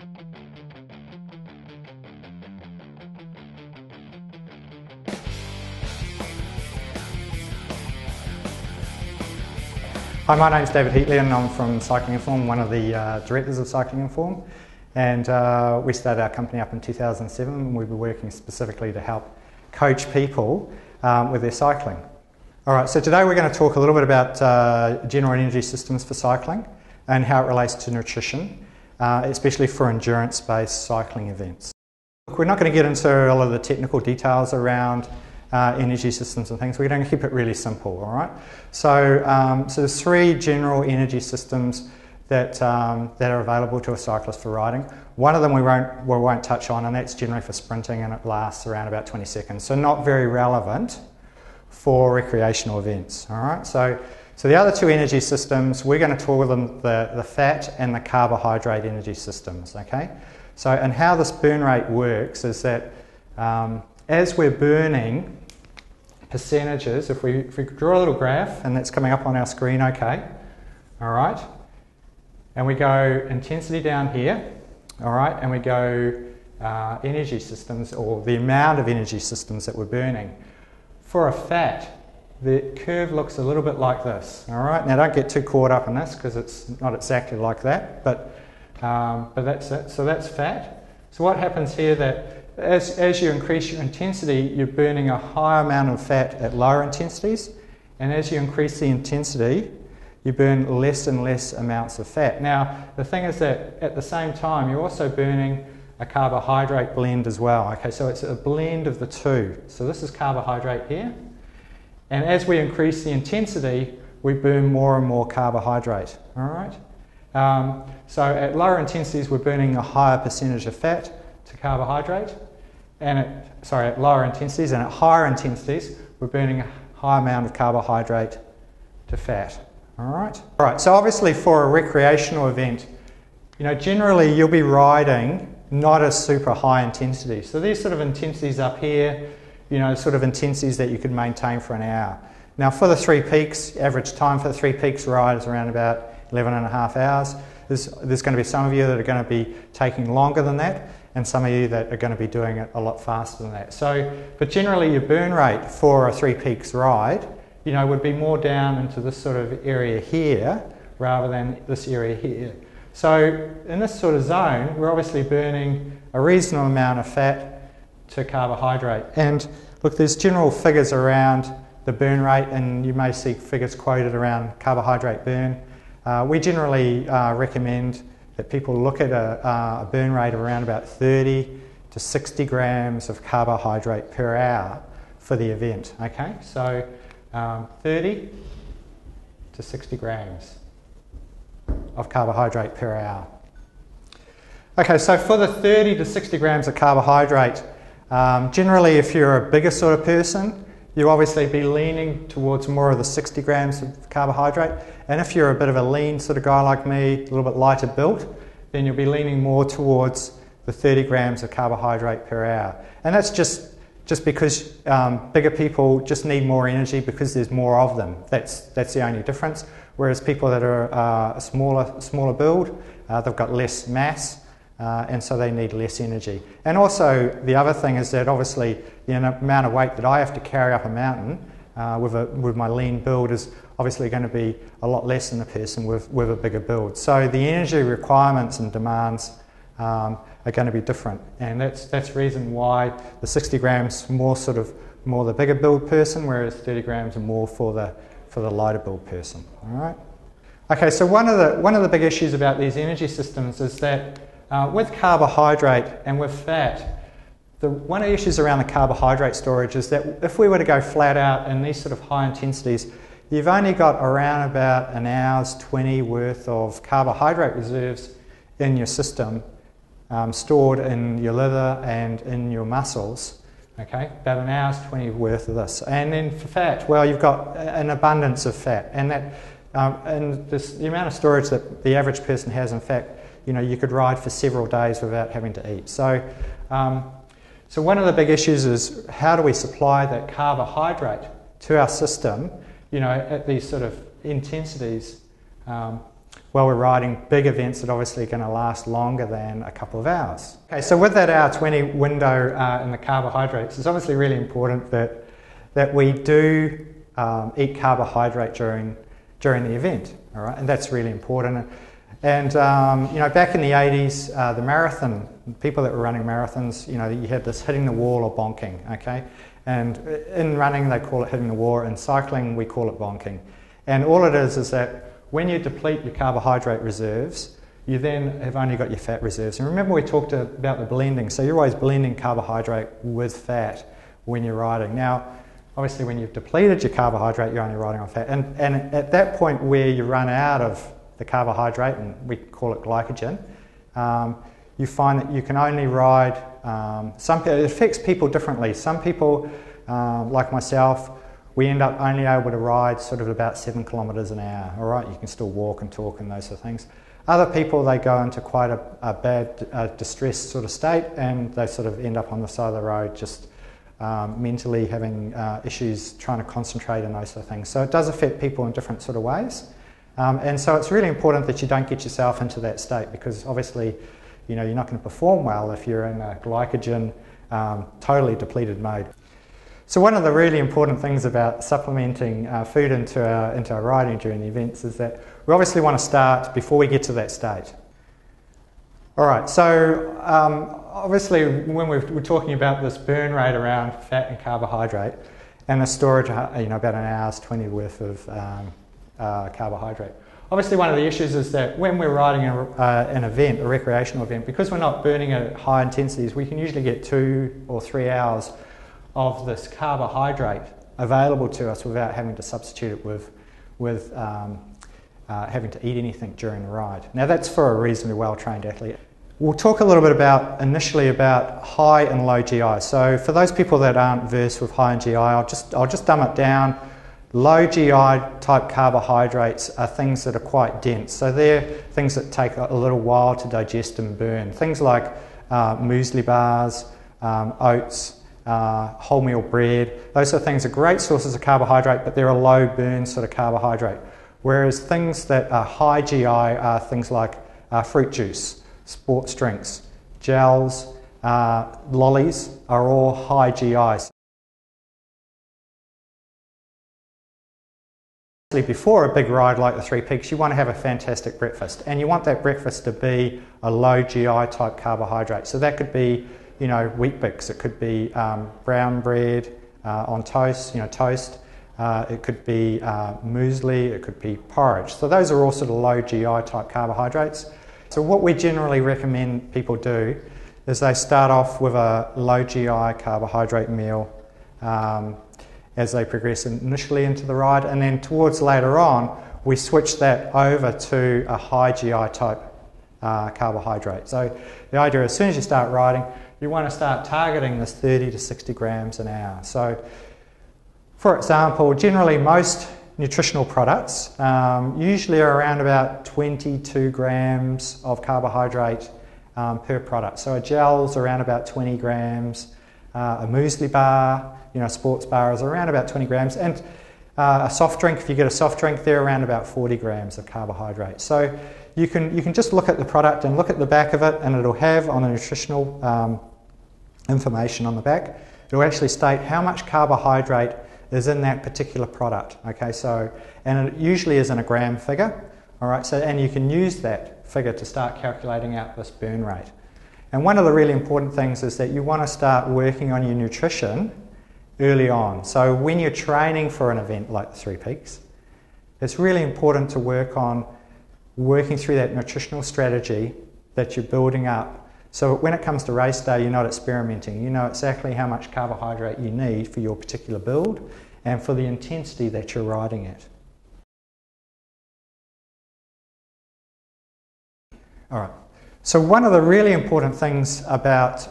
Hi, my name's David Heatley and I'm from Cycling Inform, one of the directors of Cycling Inform. And we started our company up in 2007 and we've been working specifically to help coach people with their cycling. Alright, so today we're going to talk a little bit about general energy systems for cycling and how it relates to nutrition, especially for endurance-based cycling events. We're not going to get into all of the technical details around energy systems and things. We're going to keep it really simple, all right? So there's three general energy systems that are available to a cyclist for riding. One of them we won't touch on, and that's generally for sprinting, and it lasts around about 20 seconds. So not very relevant for recreational events, all right? So the other two energy systems, we're going to call them the fat and the carbohydrate energy systems, okay? So, and how this burn rate works is that as we're burning percentages, if we draw a little graph, and that's coming up on our screen, okay, all right, and we go intensity down here, all right, and we go energy systems, or the amount of energy systems that we're burning. For a fat, the curve looks a little bit like this, all right. Now don't get too caught up in this because it's not exactly like that, but that's it. So that's fat. So what happens here that as you increase your intensity, you're burning a higher amount of fat at lower intensities, and as you increase the intensity, you burn less and less amounts of fat. Now, the thing is that at the same time, you're also burning a carbohydrate blend as well. Okay, so it's a blend of the two. So this is carbohydrate here, and as we increase the intensity, we burn more and more carbohydrate. All right. So at lower intensities, we're burning a higher percentage of fat to carbohydrate, and at lower intensities, and at higher intensities we're burning a high amount of carbohydrate to fat. All right, so obviously for a recreational event, you know, generally you'll be riding not a super high intensity. So these sort of intensities up here, you know, sort of intensities that you could maintain for an hour. Now for the 3 peaks, average time for the 3 peaks ride is around about 11.5 hours. There's going to be some of you that are going to be taking longer than that, and some of you that are going to be doing it a lot faster than that. So, but generally your burn rate for a 3 peaks ride, you know, would be more down into this sort of area here rather than this area here. So in this sort of zone, we're obviously burning a reasonable amount of fat to carbohydrate. And look, there's general figures around the burn rate, and you may see figures quoted around carbohydrate burn. We generally recommend that people look at a burn rate of around about 30 to 60 grams of carbohydrate per hour for the event, okay? So 30 to 60 grams of carbohydrate per hour. Okay, so for the 30 to 60 grams of carbohydrate, generally if you're a bigger sort of person, you'll obviously be leaning towards more of the 60 grams of carbohydrate. And if you're a bit of a lean sort of guy like me, a little bit lighter built, then you'll be leaning more towards the 30 grams of carbohydrate per hour. And that's just because bigger people just need more energy because there's more of them. That's the only difference. Whereas people that are a smaller build, they've got less mass, and so they need less energy. And also the other thing is that obviously the amount of weight that I have to carry up a mountain with my lean build is obviously going to be a lot less than a person with a bigger build. So the energy requirements and demands are going to be different, and that's the reason why the 60 grams more the bigger build person, whereas 30 grams are more for the lighter build person. All right. Okay, so one of the big issues about these energy systems is that with carbohydrate and with fat, one of the issues around the carbohydrate storage is that if we were to go flat out in these sort of high intensities, you've only got around about an hour's 20 worth of carbohydrate reserves in your system, stored in your liver and in your muscles. Okay, about an hour's 20 worth of this. And then for fat, well, you've got an abundance of fat, and that the amount of storage that the average person has, in fact, you know, you could ride for several days without having to eat. So one of the big issues is how do we supply that carbohydrate to our system, you know, at these sort of intensities Well, we're riding big events that obviously are going to last longer than a couple of hours. Okay, so with that hour 20 window in the carbohydrates, it's obviously really important that we do eat carbohydrate during the event, all right? And that's really important. And you know, back in the 80s, the marathon, people that were running marathons, you know, you had this hitting the wall or bonking, okay? And in running, they call it hitting the wall. In cycling, we call it bonking. And all it is that when you deplete your carbohydrate reserves, you then have only got your fat reserves. And remember we talked about the blending, so you're always blending carbohydrate with fat when you're riding. Now, obviously when you've depleted your carbohydrate, you're only riding on fat. And at that point where you run out of the carbohydrate, and we call it glycogen, you find that you can only ride, it affects people differently. Some people, like myself, we end up only able to ride sort of about 7 kilometres an hour, all right? You can still walk and talk and those sort of things. Other people, they go into quite a bad distressed sort of state, and they sort of end up on the side of the road just mentally having issues trying to concentrate and those sort of things. So it does affect people in different sort of ways. And so it's really important that you don't get yourself into that state, because obviously, you know, you're not going to perform well if you're in a glycogen totally depleted mode. So one of the really important things about supplementing food into our riding during the events is that we obviously want to start before we get to that state. All right, so obviously when we're talking about this burn rate around fat and carbohydrate, and the storage, you know, about an hour's 20 worth of carbohydrate. Obviously one of the issues is that when we're riding an event, a recreational event, because we're not burning at high intensities, we can usually get 2 or 3 hours of this carbohydrate available to us without having to substitute it with having to eat anything during the ride. Now that's for a reasonably well-trained athlete. We'll talk a little bit initially about high and low GI. So for those people that aren't versed with high and GI, I'll just dumb it down. Low GI type carbohydrates are things that are quite dense. So they're things that take a little while to digest and burn. Things like muesli bars, oats, wholemeal bread. Those sort of things are great sources of carbohydrate, but they're a low burn sort of carbohydrate. Whereas things that are high GI are things like fruit juice, sports drinks, gels, lollies are all high GI. Before a big ride like the Three Peaks, you want to have a fantastic breakfast, and you want that breakfast to be a low GI type carbohydrate. So that could be, you know, Wheat Bix, it could be brown bread on toast, you know, toast. It could be muesli, it could be porridge. So those are all sort of low GI type carbohydrates. So what we generally recommend people do is they start off with a low GI carbohydrate meal as they progress initially into the ride, and then towards later on we switch that over to a high GI type carbohydrate. So the idea is as soon as you start riding, you want to start targeting this 30 to 60 grams an hour. So for example, generally most nutritional products usually are around about 22 grams of carbohydrate per product. So a gel's around about 20 grams, a muesli bar, you know, a sports bar is around about 20 grams, and a soft drink, if you get a soft drink, they're around about 40 grams of carbohydrate. So you can just look at the product and look at the back of it, and it'll have on the nutritional information on the back, it'll actually state how much carbohydrate is in that particular product. Okay, so, and it usually is in a gram figure. All right, so, and you can use that figure to start calculating out this burn rate. And one of the really important things is that you want to start working on your nutrition early on. So when you're training for an event like the Three Peaks, it's really important to work on working through that nutritional strategy that you're building up. So when it comes to race day, you're not experimenting. You know exactly how much carbohydrate you need for your particular build and for the intensity that you're riding at. All right. So one of the really important things about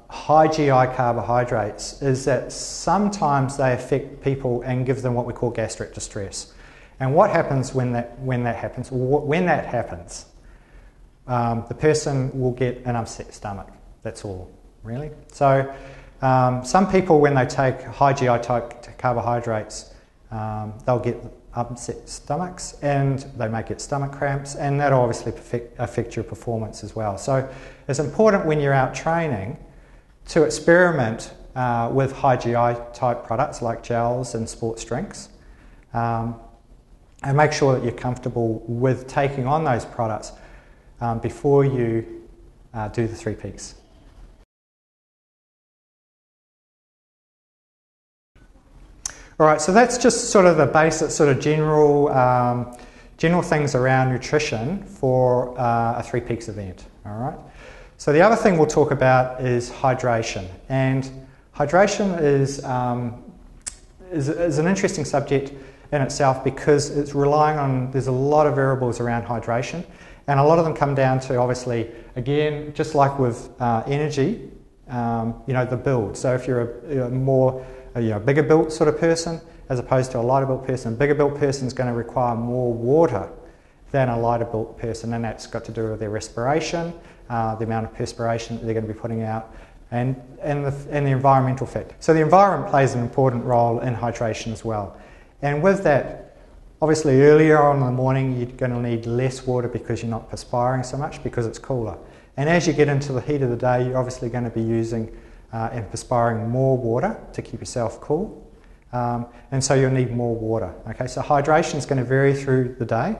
high GI carbohydrates is that sometimes they affect people and give them what we call gastric distress. And what happens when that happens? When that happens, the person will get an upset stomach. That's all, really. So some people, when they take high GI type carbohydrates, they'll get upset stomachs, and they may get stomach cramps, and that'll obviously affect your performance as well. So it's important when you're out training to experiment with high GI type products like gels and sports drinks, and make sure that you're comfortable with taking on those products before you do the 3 peaks. All right, so that's just sort of the basic sort of general things around nutrition for a 3 peaks event. All right. So the other thing we'll talk about is hydration, and hydration is an interesting subject in itself because it's relying on, there's a lot of variables around hydration, and a lot of them come down to, obviously, again, just like with energy, the build. So if you're a more bigger built sort of person as opposed to a lighter built person, a bigger built person is going to require more water than a lighter built person, and that's got to do with their respiration, the amount of perspiration that they're going to be putting out, and the environmental factor. So the environment plays an important role in hydration as well. And with that, obviously earlier on in the morning you're going to need less water because you're not perspiring so much because it's cooler. And as you get into the heat of the day, you're obviously going to be using and perspiring more water to keep yourself cool, and so you'll need more water. Okay, so hydration is going to vary through the day,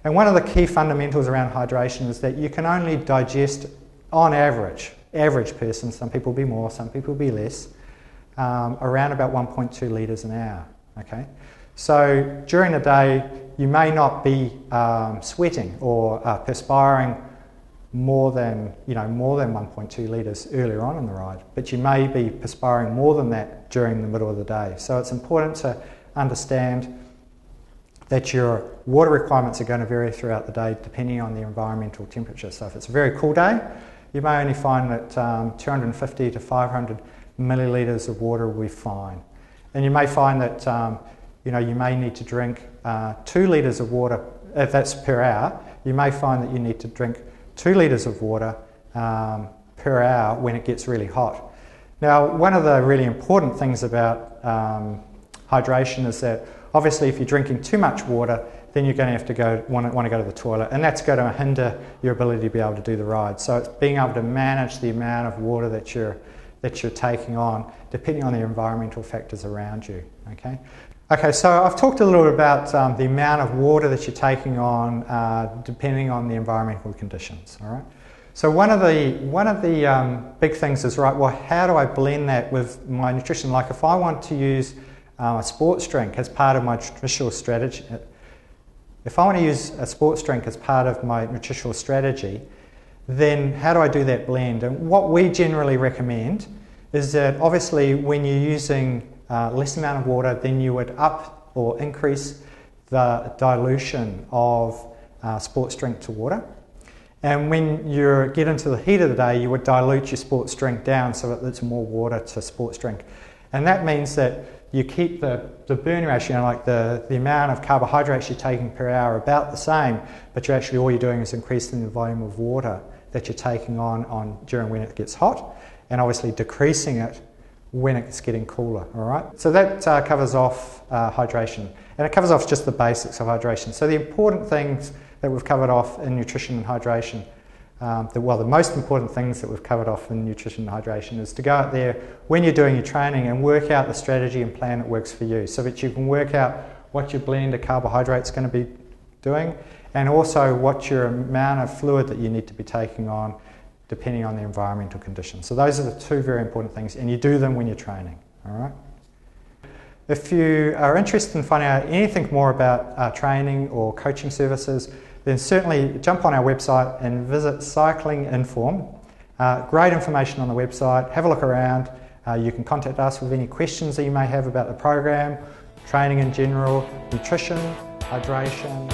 and one of the key fundamentals around hydration is that you can only digest, on average person, some people will be more, some people will be less, around about 1.2 litres an hour. Okay, so during the day you may not be sweating or perspiring more than 1.2 litres earlier on in the ride, but you may be perspiring more than that during the middle of the day. So it's important to understand that your water requirements are going to vary throughout the day depending on the environmental temperature. So if it's a very cool day, you may only find that 250 to 500 millilitres of water will be fine, and you may find that you may need to drink 2 litres of water. If that's per hour, you may find that you need to drink 2 litres of water per hour when it gets really hot. Now, one of the really important things about hydration is that obviously if you're drinking too much water, then you're going to have to want to go to the toilet, and that's going to hinder your ability to be able to do the ride. So it's being able to manage the amount of water that you're taking on, depending on the environmental factors around you. Okay, so I've talked a little bit about the amount of water that you're taking on depending on the environmental conditions. All right. So one of the big things is, right, well, how do I blend that with my nutrition? Like if I want to use a sports drink as part of my nutritional strategy, if I want to use a sports drink as part of my nutritional strategy, then how do I do that blend? And what we generally recommend is that obviously when you're using less amount of water, then you would up or increase the dilution of sports drink to water. And when you get into the heat of the day, you would dilute your sports drink down so that there's more water to sports drink. And that means that you keep the burn ratio, like the amount of carbohydrates you're taking per hour, about the same, but all you're doing is increasing the volume of water that you're taking on during when it gets hot, and obviously decreasing it when it's getting cooler. All right. So that covers off hydration, and it covers off just the basics of hydration. So the important things that we've covered off in nutrition and hydration, the most important things that we've covered off in nutrition and hydration is to go out there when you're doing your training and work out the strategy and plan that works for you, so that you can work out what your blend of carbohydrates is going to be doing, and also what your amount of fluid that you need to be taking on depending on the environmental conditions. So those are the two very important things, and you do them when you're training. All right. If you are interested in finding out anything more about training or coaching services, then certainly jump on our website and visit Cycling Inform. Great information on the website. Have a look around. You can contact us with any questions that you may have about the program, training in general, nutrition, hydration,